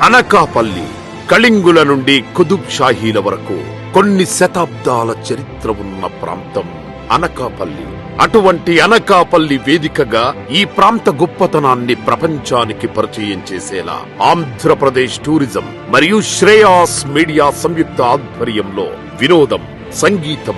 అనకాపల్లి కళింగుల నుండి కుతుబ్ షాహీల వరకు కొన్ని శతాబ్దాల చరిత్ర ఉన్న ప్రాంతం అనకాపల్లి. అటువంటి అనకాపల్లి వేదికగా ఈ ప్రాంత గొప్పతనాన్ని ప్రపంచానికి పరిచయం చేసేలా ఆంధ్రప్రదేశ్ టూరిజం మరియు శ్రేయాస్ మీడియా సంయుక్త ఆధ్వర్యంలో వినోదం, సంగీతం,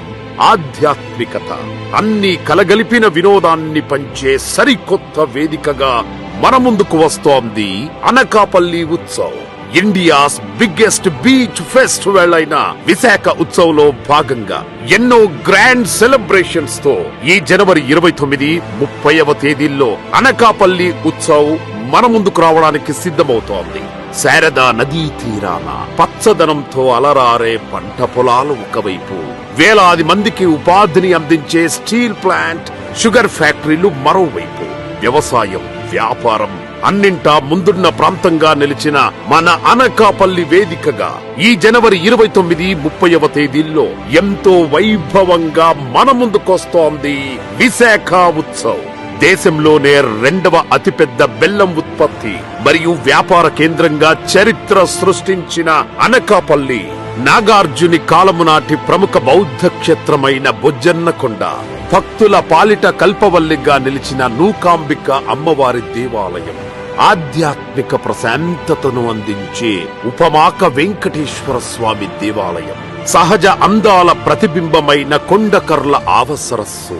ఆధ్యాత్మికత అన్ని కలగలిపిన వినోదాన్ని పంచే సరికొత్త వేదికగా మన ముందుకు వస్తోంది Anakapalli Utsav. India's biggest beach festival అయిన విశాఖ ఉత్సవ్ లో భాగంగా ఎన్నో గ్రాండ్ సెలబ్రేషన్స్ తో ఈ జనవరి 29, 30వ తేదీల్లో అనకాపల్లి ఉత్సవ్ మన ముందుకు రావడానికి సిద్ధమవుతోంది. శారదా నదీ తీరాన పచ్చదనంతో అలరారే పంట పొలాలు ఒకవైపు, వేలాది మందికి ఉపాధిని అందించే స్టీల్ ప్లాంట్, షుగర్ ఫ్యాక్టరీలు మరోవైపు, వ్యవసాయం, వ్యాపారం అన్నింటా ముందున్న ప్రాంతంగా నిలిచిన మన అనకాపల్లి వేదికగా ఈ జనవరి 29, 30వ తేదీల్లో ఎంతో వైభవంగా మన ముందుకొస్తోంది విశాఖ ఉత్సవ్. దేశంలోనే 2వ అతిపెద్ద బెల్లం ఉత్పత్తి మరియు వ్యాపార కేంద్రంగా చరిత్ర సృష్టించిన అనకాపల్లి, నాగార్జుని కాలము నాటి ప్రముఖ బౌద్ధ క్షేత్రమైన బొజ్జన్నకొండ, భక్తుల పాలిట కల్పవల్లిగా నిలిచిన నూకాంబిక అమ్మవారి దేవాలయం, ఆధ్యాత్మిక ప్రశాంతతను అందించే ఉపమాక వెంకటేశ్వర స్వామి దేవాలయం, సహజ అందాల ప్రతిబింబమైన కొండకర్ల ఆవసరస్సు,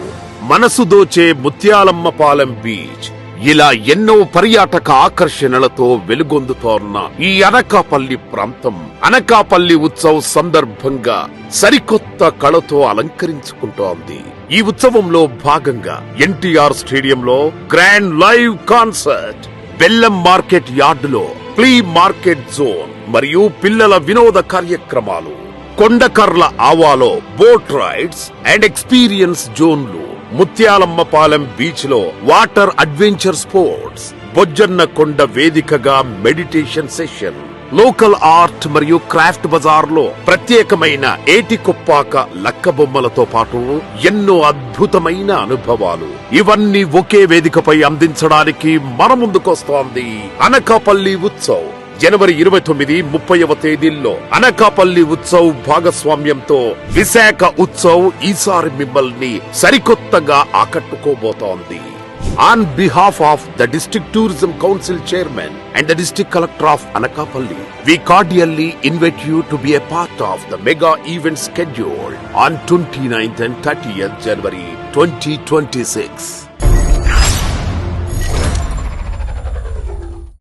మనసు దోచే ముత్యాలమ్మపాలెం బీచ్, ఇలా ఎన్నో పర్యాటక ఆకర్షణలతో వెలుగొందుతోన్న ఈ అనకాపల్లి ప్రాంతం అనకాపల్లి ఉత్సవ్ సందర్భంగా సరికొత్త కళతో అలంకరించుకుంటోంది. ఈ ఉత్సవంలో భాగంగా ఎన్టీఆర్ స్టేడియంలో గ్రాండ్ లైవ్ కాన్సర్ట్, బెల్లం మార్కెట్ యార్డులో ఫ్లీ మార్కెట్ జోన్ మరియు పిల్లల వినోద కార్యక్రమాలు, కొండకర్ల ఆవాలో బోట్ రైడ్స్ అండ్ ఎక్స్పీరియన్స్ జోన్లు, ముత్యాలమ్మపాలెం బీచ్ లో వాటర్ అడ్వెంచర్ స్పోర్ట్స్, బొజ్జన్నకొండ వేదికగా మెడిటేషన్ సెషన్, లోకల్ ఆర్ట్ మరియు క్రాఫ్ట్ బజార్ లో ప్రత్యేకమైన ఏటికొప్పాక లక్క బొమ్మలతో పాటు ఎన్నో అద్భుతమైన అనుభవాలు, ఇవన్నీ ఒకే వేదికపై అందించడానికి మన ముందుకొస్తోంది అనకాపల్లి ఉత్సవ్. జనవరి 29, 30వ తేదీల్లో అనకాపల్లి ఉత్సవ్ భాగస్వామ్యంతో విశాఖ ఉత్సవ్ ఈసారి మిమ్మల్ని సరికొత్తగా ఆకట్టుకోబోతోంది. On behalf of the District Tourism Council Chairman and the District Collector of Anakapalli, we cordially invite you to be a part of the mega event scheduled on 29th and 30th January 2026.